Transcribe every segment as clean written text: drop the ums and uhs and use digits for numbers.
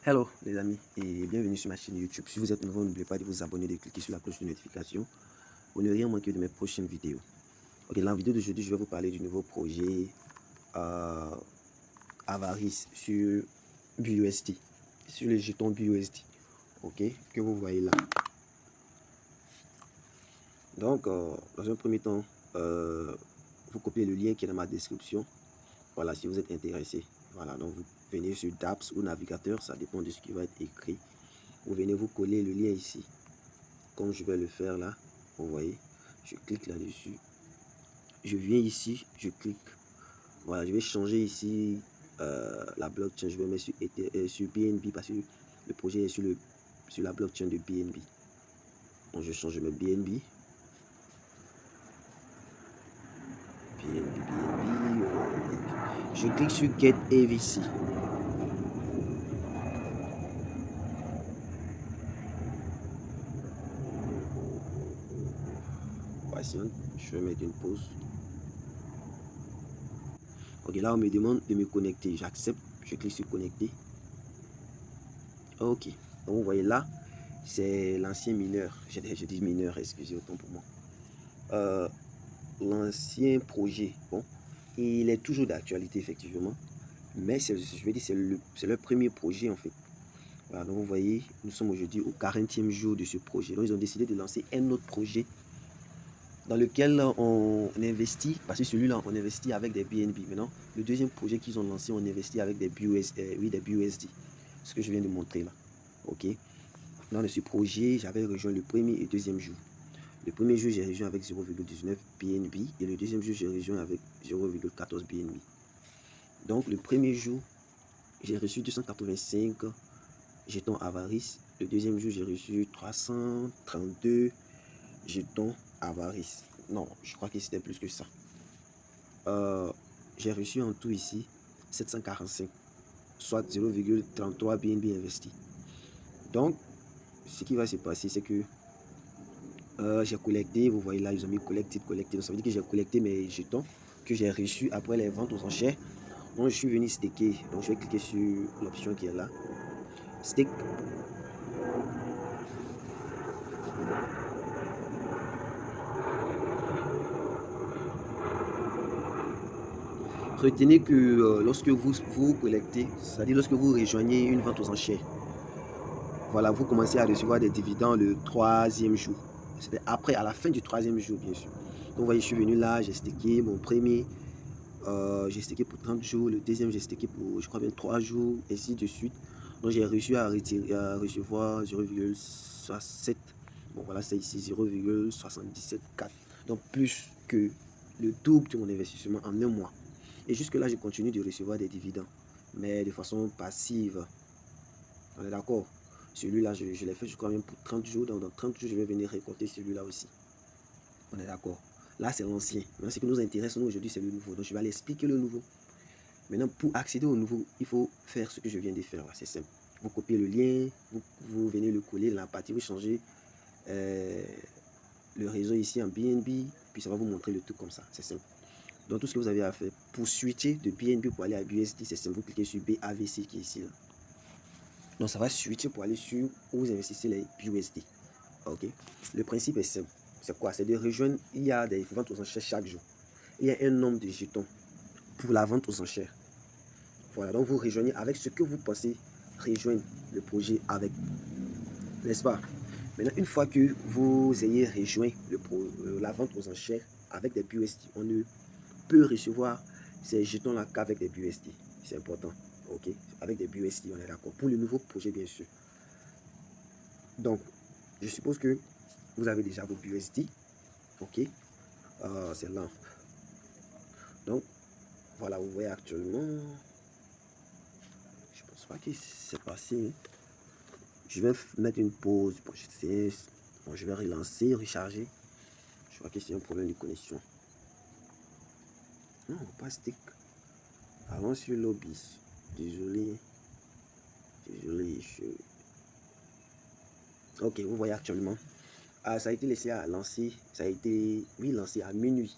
Hello les amis et bienvenue sur ma chaîne YouTube. Si vous êtes nouveau, n'oubliez pas de vous abonner, de cliquer sur la cloche de notification pour ne rien manquer de mes prochaines vidéos. Ok, dans la vidéo d'aujourd'hui, je vais vous parler du nouveau projet Avarice sur BUSD, sur les jetons BUSD, ok, que vous voyez là. Donc, dans un premier temps, vous copiez le lien qui est dans ma description. Voilà, si vous êtes intéressé. Voilà, donc vous venez sur Dapps ou navigateur, ça dépend de ce qui va être écrit. Vous venez vous coller le lien ici, comme je vais le faire là. Vous voyez, je clique là-dessus. Je viens ici, je clique. Voilà, je vais changer ici la blockchain. Je vais mettre sur BNB parce que le projet est sur la blockchain de BNB. Donc je change, je mets BNB. BNB. Je clique sur Get AVC. Voici, je vais mettre une pause. Ok, là on me demande de me connecter. J'accepte, je clique sur connecter. Ok, donc vous voyez là, c'est l'ancien mineur. J'ai dit mineur, excusez autant pour moi. L'ancien projet, bon, il est toujours d'actualité effectivement, mais je vais dire c'est le premier projet en fait. Voilà, donc vous voyez, nous sommes aujourd'hui au 40e jour de ce projet. Donc ils ont décidé de lancer un autre projet dans lequel on investit, parce que celui-là on investit avec des BNB. Maintenant, le deuxième projet qu'ils ont lancé, on investit avec des BUSD, ce que je viens de montrer là. Ok. Dans ce projet, j'avais rejoint le premier et deuxième jour. Le premier jour, j'ai rejoint avec 0,19 BNB et le deuxième jour, j'ai rejoint avec 0,14 BNB. Donc, le premier jour, j'ai reçu 285 jetons Avarice. Le deuxième jour, j'ai reçu 332 jetons Avarice. Non, je crois que c'était plus que ça. J'ai reçu en tout ici 745, soit 0,33 BNB investi. Donc, ce qui va se passer, c'est que j'ai collecté, vous voyez là, ils ont mis collecté. Donc ça veut dire que j'ai collecté mes jetons que j'ai reçus après les ventes aux enchères. Donc je suis venu staker. Donc je vais cliquer sur l'option qui est là. Stake. Retenez que lorsque vous collectez, c'est-à-dire lorsque vous rejoignez une vente aux enchères, voilà, vous commencez à recevoir des dividendes le troisième jour. C'était après, à la fin du troisième jour, bien sûr. Donc vous voyez, je suis venu là, j'ai staké mon premier. J'ai staké pour 30 jours, le deuxième j'ai staké pour je crois bien 3 jours, et ainsi de suite. Donc j'ai réussi à recevoir 0,67. Bon voilà, c'est ici 0,774. Donc plus que le double de mon investissement en un mois. Et jusque là, je continue de recevoir des dividendes, mais de façon passive. On est d'accord? Celui-là, je l'ai fait, je crois même pour 30 jours. Donc dans 30 jours, je vais venir récolter celui-là aussi. On est d'accord? Là, c'est l'ancien. Maintenant, ce qui nous intéresse, nous, aujourd'hui, c'est le nouveau. Donc, je vais aller expliquer le nouveau. Maintenant, pour accéder au nouveau, il faut faire ce que je viens de faire. C'est simple. Vous copiez le lien, vous venez le coller dans la partie, vous changez le réseau ici en BNB, puis ça va vous montrer le truc comme ça. C'est simple. Donc, tout ce que vous avez à faire pour switcher de BNB pour aller à BUSD, c'est simple. Vous cliquez sur BAVC qui est ici. Là. Donc, ça va switcher pour aller sur où vous investissez les BUSD. Ok. Le principe est simple. C'est quoi? C'est de rejoindre. Il y a des ventes aux enchères chaque jour. Il y a un nombre de jetons pour la vente aux enchères. Voilà, donc vous rejoignez avec ce que vous pensez rejoindre le projet avec. N'est-ce pas? Maintenant, une fois que vous ayez rejoint la vente aux enchères avec des BUSD, on ne peut recevoir ces jetons-là qu'avec des BUSD. C'est important. Ok? Avec des BUSD, on est d'accord. Pour le nouveau projet, bien sûr. Donc, je suppose que vous avez déjà vos BUSD. Ok? C'est là. Donc, voilà, vous voyez actuellement. Je pense pas que c'est passé. Je vais mettre une pause. Bon, je vais relancer, recharger. Je crois que c'est un problème de connexion. Non, pas stick. Allons sur lobby. Désolé. Désolé. Ok, vous voyez actuellement. Ça a été laissé à lancer. Ça a été, oui, lancé à minuit.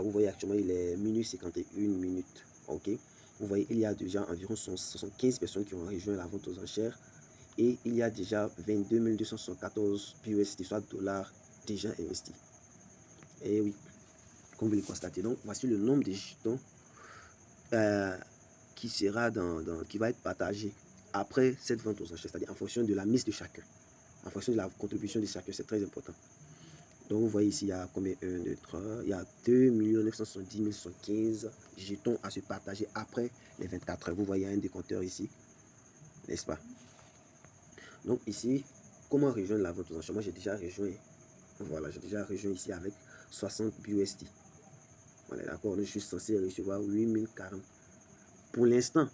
Vous voyez actuellement, il est minuit 51 minutes. Ok. Vous voyez, il y a déjà environ 75 personnes qui ont rejoint la vente aux enchères. Et il y a déjà 22 274 USD, soit dollars, déjà investis. Et oui, comme vous le constatez. Donc, voici le nombre de jetons qui va être partagé après cette vente aux enchères, c'est-à-dire en fonction de la mise de chacun, en fonction de la contribution de chacun. C'est très important. Donc, vous voyez ici, il y a combien? 1, 2, 3. Il y a 2 970 115 jetons à se partager après les 24 heures. Vous voyez un décompteur ici, n'est-ce pas? Donc, ici, comment rejoindre la vente aux enchères? Moi, j'ai déjà rejoint. Voilà, j'ai déjà rejoint ici avec 60 USD. Voilà, d'accord. Je suis censé recevoir 8040. Pour l'instant,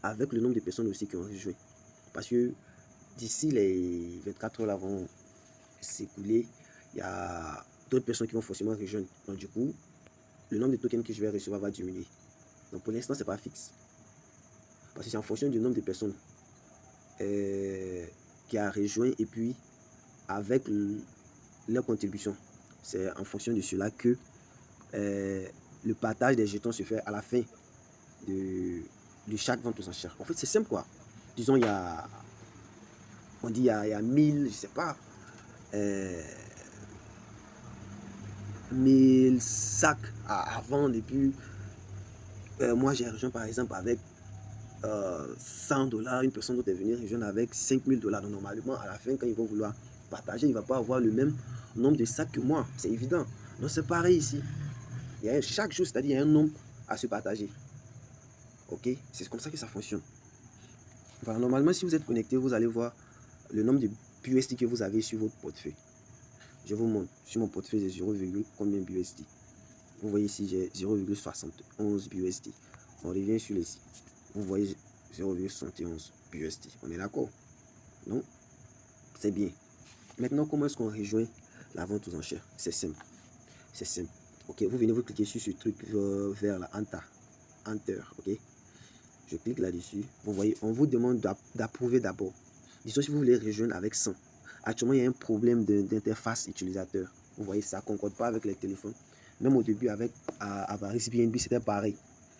avec le nombre de personnes aussi qui ont rejoint. Parce que d'ici les 24 heures là vont s'écouler, il y a d'autres personnes qui vont forcément rejoindre. Donc du coup, le nombre de tokens que je vais recevoir va diminuer. Donc pour l'instant, c'est pas fixe. Parce que c'est en fonction du nombre de personnes qui a rejoint et puis avec leur contribution. C'est en fonction de cela que le partage des jetons se fait à la fin de chaque vente aux enchères. En fait, c'est simple quoi. Disons, il y a, on dit il y a 1000, je sais pas, 1000 sacs à vendre. Et puis, moi, j'ai rejoint par exemple avec 100 $. Une personne d'autre est venue rejoindre avec 5000 $. Donc, normalement, à la fin, quand ils vont vouloir partager, il ne va pas avoir le même nombre de sacs que moi. C'est évident. Donc, c'est pareil ici. Il y a chaque jour, c'est-à-dire il y a un nombre à se partager. Ok? C'est comme ça que ça fonctionne. Voilà, normalement, si vous êtes connecté, vous allez voir le nombre de BUSD que vous avez sur votre portefeuille. Je vous montre sur mon portefeuille, j'ai 0, combien BUSD. Vous voyez ici, j'ai 0,71 BUSD. On revient sur les sites. Vous voyez 0,71 BUSD. On est d'accord? Non? C'est bien. Maintenant, comment est-ce qu'on rejoint la vente aux enchères? C'est simple. C'est simple. Ok, vous venez vous cliquer sur ce truc vers la Enter. Ok? Je clique là-dessus. Vous voyez, on vous demande d'approuver d'abord. Disons si vous voulez rejoindre avec 100. Actuellement, il y a un problème d'interface utilisateur. Vous voyez, ça ne concorde pas avec les téléphones. Même au début, avec Avaris BNB, c'était pareil.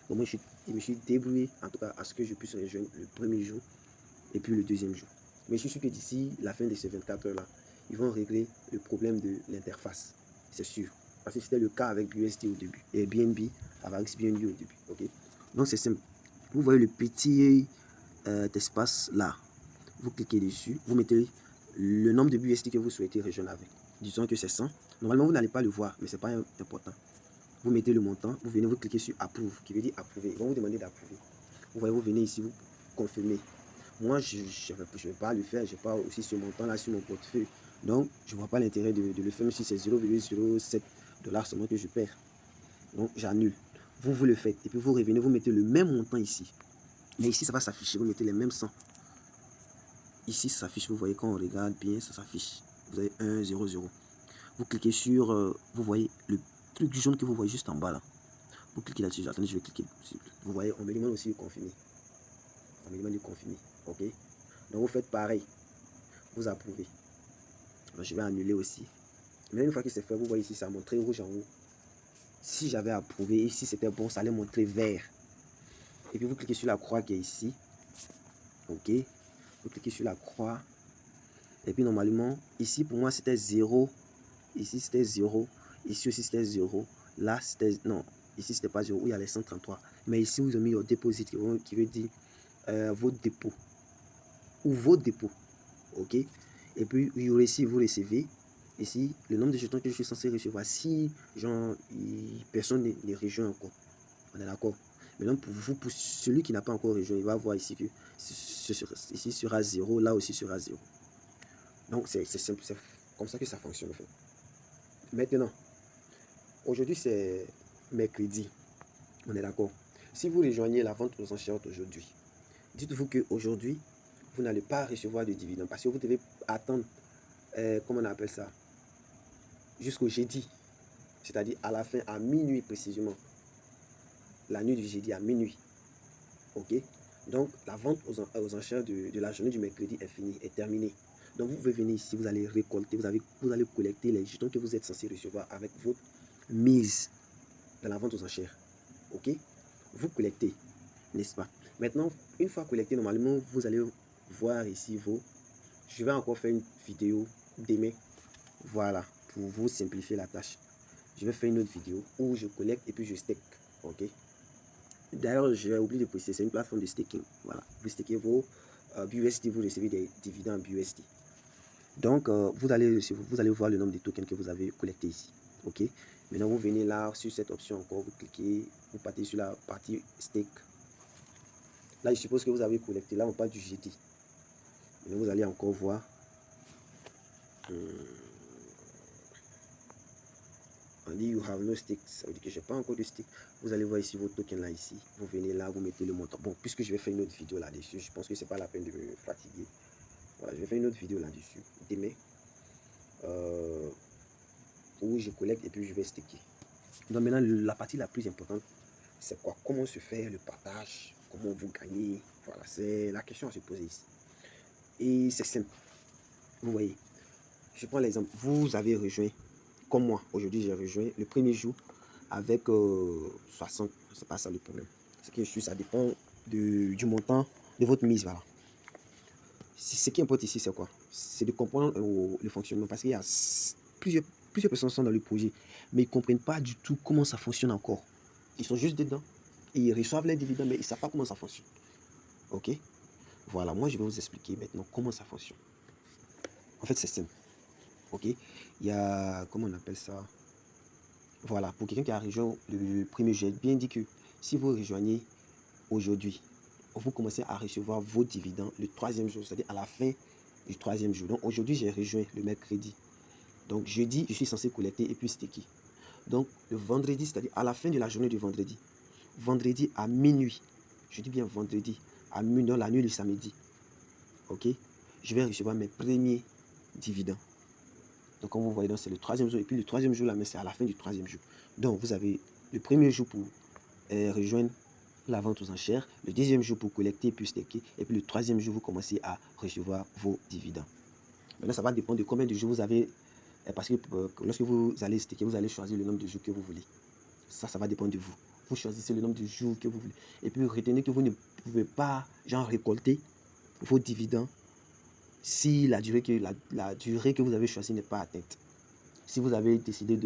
Donc, moi, je me suis débrouillé, en tout cas, à ce que je puisse rejoindre le premier jour et puis le deuxième jour. Mais je suis sûr que d'ici la fin de ces 24 heures-là, ils vont régler le problème de l'interface. C'est sûr. Parce que c'était le cas avec BUSD au début. Et BNB, Avaris BNB au début. Ok? Donc, c'est simple. Vous voyez le petit espace là. Vous cliquez dessus. Vous mettez le nombre de BUSD que vous souhaitez rejoindre avec. Disons que c'est 100. Normalement, vous n'allez pas le voir, mais ce n'est pas important. Vous mettez le montant. Vous venez vous cliquer sur Approve, qui veut dire approuver. Ils vont vous demander d'approuver. Vous voyez, vous venez ici, vous confirmez. Moi, je ne vais pas le faire. Je n'ai pas aussi ce montant-là sur mon portefeuille. Donc, je ne vois pas l'intérêt de le faire, même si c'est 0,07 $ seulement que je perds. Donc, j'annule. Vous le faites. Et puis, vous revenez, vous mettez le même montant ici. Mais ici, ça va s'afficher. Vous mettez les mêmes 100. Ici, ça s'affiche. Vous voyez, quand on regarde bien, ça s'affiche. Vous avez 1, 0, 0. Vous cliquez sur... vous voyez le truc jaune que vous voyez juste en bas là. Vous cliquez là-dessus. Attendez, je vais cliquer. Vous voyez, on me demande aussi de confirmer. On me demande de confirmer. OK? Donc, vous faites pareil. Vous approuvez. Donc, je vais annuler aussi. Mais une fois que c'est fait, vous voyez ici, ça a montré rouge en haut. Si j'avais approuvé, et si c'était bon, ça allait montrer vert. Et puis, vous cliquez sur la croix qui est ici. OK? Vous cliquez sur la croix. Et puis, normalement, ici, pour moi, c'était 0. Ici, c'était 0. Ici aussi, c'était 0. Là, c'était... Non, ici, c'était pas 0. Il y a les 133. Mais ici, vous avez mis votre dépôt qui veut dire votre dépôt. Ou vos dépôts. OK? Et puis, ici, vous recevez. Ici, le nombre de jetons que je suis censé recevoir. Si, genre, personne ne rejoint encore. On est d'accord? Maintenant, pour vous, pour celui qui n'a pas encore rejoint, il va voir ici que ici sera 0. Là aussi sera 0. Donc, c'est simple. C'est comme ça que ça fonctionne, en fait. Maintenant, aujourd'hui, c'est mercredi. On est d'accord. Si vous rejoignez la vente aux enchères aujourd'hui, dites-vous qu'aujourd'hui, vous n'allez pas recevoir de dividendes parce que vous devez attendre, comment on appelle ça, jusqu'au jeudi. C'est-à-dire à la fin, à minuit précisément. La nuit du jeudi à minuit. OK? Donc, la vente aux enchères de la journée du mercredi est finie, est terminée. Donc, vous pouvez venir ici, vous allez récolter, vous allez collecter les jetons que vous êtes censé recevoir avec votre mise dans la vente aux enchères. OK? Vous collectez. n'est-ce pas? Maintenant, une fois collecté, normalement, vous allez voir ici vos... Je vais encore faire une vidéo demain, voilà, pour vous simplifier la tâche. Je vais faire une autre vidéo où je collecte et puis je stake, ok? D'ailleurs, j'ai oublié de préciser, c'est une plateforme de staking, voilà. Vous stakez vos BUSD, vous recevez des dividendes BUSD. Donc, vous allez voir le nombre de tokens que vous avez collecté ici, ok? Maintenant, vous venez là, sur cette option encore, vous cliquez, vous partez sur la partie stake. Là, je suppose que vous avez collecté, là, on parle du GT. Maintenant, vous allez encore voir. On dit you have no stake, ça veut dire que j'ai pas encore de stake. Vous allez voir ici vos tokens là ici. Vous venez là, vous mettez le montant. Bon, puisque je vais faire une autre vidéo là-dessus, je pense que c'est pas la peine de me fatiguer. Voilà, je vais faire une autre vidéo là-dessus demain où je collecte et puis je vais staker. Donc maintenant, la partie la plus importante, c'est quoi? Comment se fait le partage? Comment vous gagnez? Voilà, c'est la question à se poser ici. Et c'est simple. Vous voyez, je prends l'exemple. Vous avez rejoint, comme moi, aujourd'hui j'ai rejoint le premier jour avec 60. C'est pas ça le problème. Ce qui est sûr, ça dépend du montant de votre mise. Voilà. Ce qui importe ici, c'est quoi? C'est de comprendre le fonctionnement. Parce qu'il y a plusieurs personnes sont dans le projet, mais ils ne comprennent pas du tout comment ça fonctionne encore. Ils sont juste dedans. Ils reçoivent les dividendes, mais ils ne savent pas comment ça fonctionne. Ok? Voilà, moi je vais vous expliquer maintenant comment ça fonctionne. En fait, c'est simple. Ok? Il y a, comment on appelle ça? Voilà, pour quelqu'un qui a rejoint le premier jet, bien dit que si vous rejoignez aujourd'hui, vous commencez à recevoir vos dividendes le troisième jour, c'est-à-dire à la fin du troisième jour. Donc aujourd'hui, j'ai rejoint le mercredi. Donc jeudi, je suis censé collecter et puis staker. Donc le vendredi, c'est-à-dire à la fin de la journée du vendredi, vendredi à minuit, je dis bien vendredi à minuit, dans la nuit du samedi, ok, je vais recevoir mes premiers dividendes. Donc comme vous voyez, c'est le troisième jour. Et puis le troisième jour, là, mais c'est à la fin du troisième jour. Donc vous avez le premier jour pour rejoindre la vente aux enchères, le deuxième jour pour collecter puis staker, et puis le troisième jour, vous commencez à recevoir vos dividendes. Maintenant, ça va dépendre de combien de jours vous avez, parce que lorsque vous allez staker, vous allez choisir le nombre de jours que vous voulez. Ça va dépendre de vous. Vous choisissez le nombre de jours que vous voulez. Et puis retenez que vous ne pouvez pas, genre, récolter vos dividendes si la durée que vous avez choisie n'est pas atteinte. Si vous avez décidé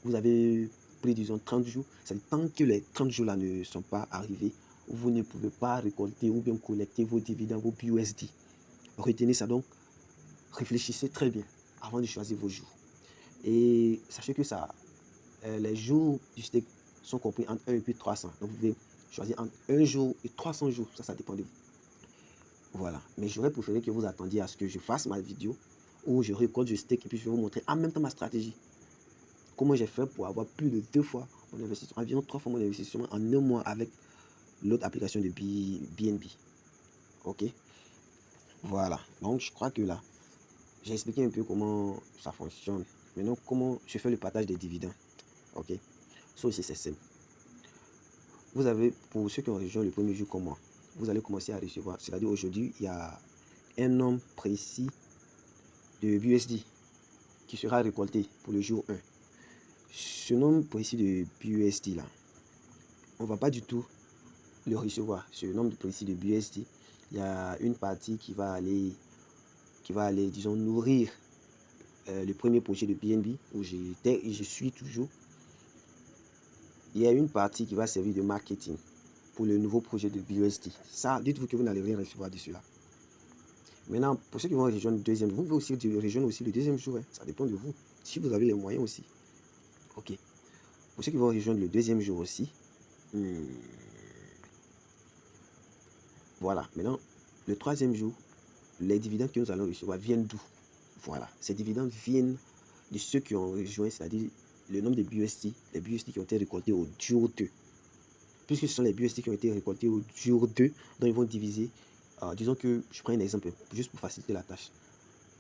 vous avez pris, disons, 30 jours, c'est tant que les 30 jours là ne sont pas arrivés, vous ne pouvez pas récolter ou bien collecter vos dividendes, vos BUSD. Retenez ça donc, réfléchissez très bien avant de choisir vos jours. Et sachez que ça, les jours du stake sont compris entre 1 et puis 300. Donc vous pouvez choisir entre 1 jour et 300 jours, ça dépend de vous. Voilà, mais j'aurais préféré que vous attendiez à ce que je fasse ma vidéo où je récolte, je stake et puis je vais vous montrer en même temps ma stratégie. Comment j'ai fait pour avoir plus de 2 fois mon investissement, environ 3 fois mon investissement en 1 mois avec l'autre application de BNB. Ok, voilà. Donc je crois que là, j'ai expliqué un peu comment ça fonctionne. Maintenant, comment je fais le partage des dividendes. Ok, ça aussi c'est simple. Vous avez, pour ceux qui ont rejoint le premier jour comme moi, vous allez commencer à recevoir, c'est-à-dire aujourd'hui, il y a un nombre précis de BUSD qui sera récolté pour le jour 1. Ce nombre précis de BUSD là, on ne va pas du tout le recevoir. Ce nombre précis de BUSD, il y a une partie qui va aller, disons, nourrir le premier projet de BNB où j'étais et je suis toujours. Il y a une partie qui va servir de marketing pour le nouveau projet de BUSD. Ça, dites-vous que vous n'allez rien recevoir de cela. Maintenant, pour ceux qui vont rejoindre le deuxième, vous pouvez aussi rejoindre aussi le deuxième jour. Hein. Ça dépend de vous. Si vous avez les moyens aussi. Ok. Pour ceux qui vont rejoindre le deuxième jour aussi. Voilà. Maintenant, le troisième jour, les dividendes que nous allons recevoir viennent d'où? Voilà. Ces dividendes viennent de ceux qui ont rejoint, c'est-à-dire le nombre de BUSD, les BUSD qui ont été récoltés au jour 2. Puisque ce sont les BUSD qui ont été récoltés au jour 2, donc ils vont diviser. Disons que, je prends un exemple, juste pour faciliter la tâche.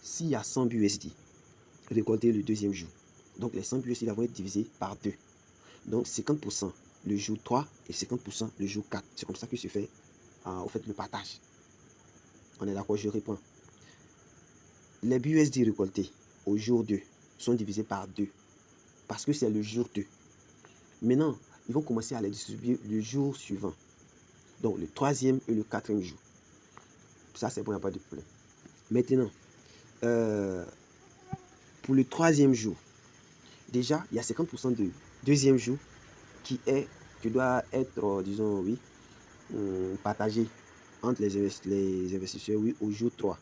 S'il y a 100 BUSD récoltés le deuxième jour, donc les 100 BUSD vont être divisés par 2. Donc 50% le jour 3 et 50% le jour 4. C'est comme ça que se fait au fait le partage. On est d'accord, je réponds. Les BUSD récoltés au jour 2 sont divisés par 2 parce que c'est le jour 2. Maintenant, ils vont commencer à les distribuer le jour suivant. Donc, le 3e et le 4e jour. Ça, c'est bon, il n'y a pas de problème. Maintenant, pour le 3e jour, déjà, il y a 50% de 2e jour qui doit être, disons, oui, partagé entre les investisseurs, oui, au jour 3.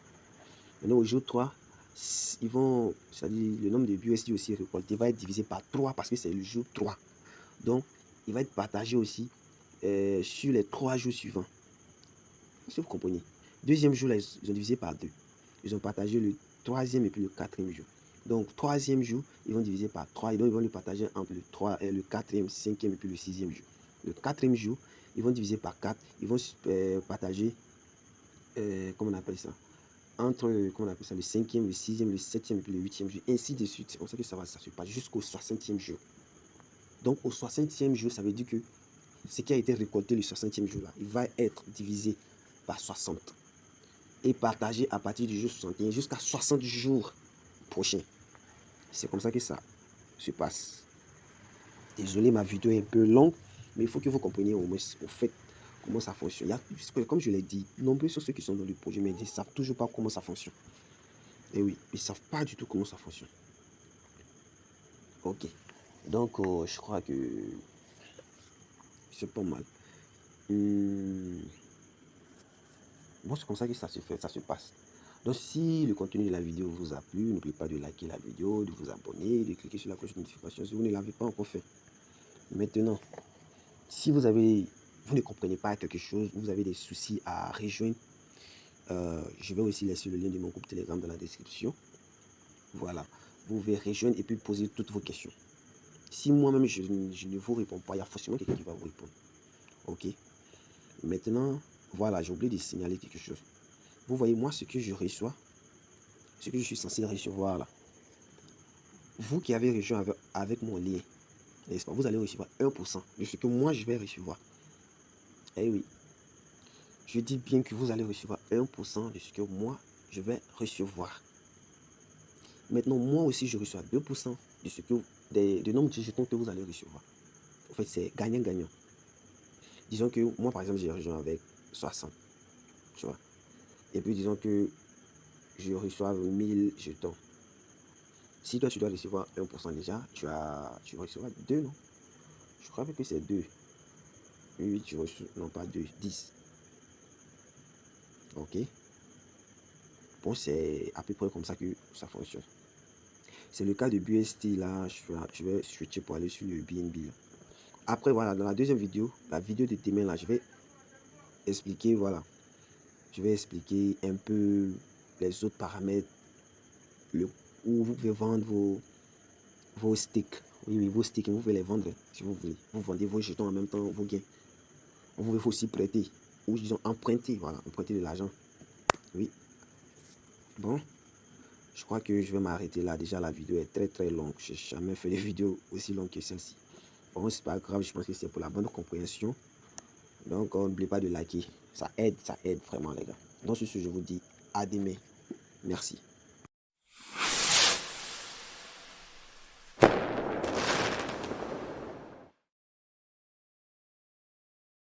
Maintenant, au jour 3, c'est-à-dire le nombre de BUSD aussi récolté va être divisé par 3 parce que c'est le jour 3. Donc, il va être partagé aussi sur les 3 jours suivants. Si vous comprenez. 2e jour, là, ils ont divisé par 2. Ils ont partagé le 3e et puis le 4e jour. Donc, 3e jour, ils vont diviser par 3 et donc ils vont le partager entre le 4e, 5e et puis le 6e jour. Le 4e jour, ils vont diviser par 4. Ils vont partager, comment on appelle ça, entre, comment on appelle ça, le 5e, le 6e, le 7e et puis le 8e jour, ainsi de suite. C'est comme ça que ça se passe jusqu'au 60e jour. Donc, au 60e jour, ça veut dire que ce qui a été récolté le 60e jour là, il va être divisé par 60 et partagé à partir du jour 61 jusqu'à 60 jours prochains. C'est comme ça que ça se passe. Désolé, ma vidéo est un peu longue, mais il faut que vous compreniez au moins au fait comment ça fonctionne. Comme je l'ai dit, nombreux sont ceux qui sont dans le projet, mais ils ne savent toujours pas comment ça fonctionne. Et oui, ils ne savent pas du tout comment ça fonctionne. Ok. Donc, je crois que c'est pas mal. Bon, c'est comme ça que ça se fait, ça se passe. Donc, si le contenu de la vidéo vous a plu, n'oubliez pas de liker la vidéo, de vous abonner, de cliquer sur la cloche de notification si vous ne l'avez pas encore fait. Maintenant, si vous ne comprenez pas quelque chose, vous avez des soucis à rejoindre, je vais aussi laisser le lien de mon groupe Telegram dans la description. Voilà, vous pouvez rejoindre et puis poser toutes vos questions. Si moi-même je ne vous réponds pas, il y a forcément quelqu'un qui va vous répondre. Ok. Maintenant, voilà, j'ai oublié de signaler quelque chose. Vous voyez, moi, ce que je reçois, ce que je suis censé recevoir là, vous qui avez rejoint avec mon lien, n'est-ce pas, vous allez recevoir 1% de ce que moi je vais recevoir. Eh oui, je dis bien que vous allez recevoir 1% de ce que moi je vais recevoir. Maintenant, moi aussi, je reçois 2% de ce que du nombre de jetons que vous allez recevoir. En fait, c'est gagnant-gagnant. Disons que moi, par exemple, j'ai rejoint avec 60. Tu vois. Et puis, disons que je reçois 1000 jetons. Si toi, tu dois recevoir 1% déjà, tu recevras 2, non? Je crois que c'est 2. Oui, tu reçois, non pas 2, 10. Ok. Bon, c'est à peu près comme ça que ça fonctionne. C'est le cas de BUSD là, je vais switcher pour aller sur le BNB. Après, voilà, dans la deuxième vidéo, la vidéo de demain là, je vais expliquer, voilà. Je vais expliquer un peu les autres paramètres, où vous pouvez vendre vos sticks. Oui, vos sticks, vous pouvez les vendre si vous voulez. Vous vendez vos jetons en même temps, vos gains. Vous pouvez aussi prêter, ou disons emprunter, voilà, emprunter de l'argent. Oui. Bon, je crois que je vais m'arrêter là. Déjà, la vidéo est très longue. Je n'ai jamais fait de vidéo aussi longue que celle-ci. Bon, c'est pas grave, je pense que c'est pour la bonne compréhension. Donc, n'oubliez pas de liker. Ça aide vraiment, les gars. Donc, sur ce, je vous dis à demain. Merci.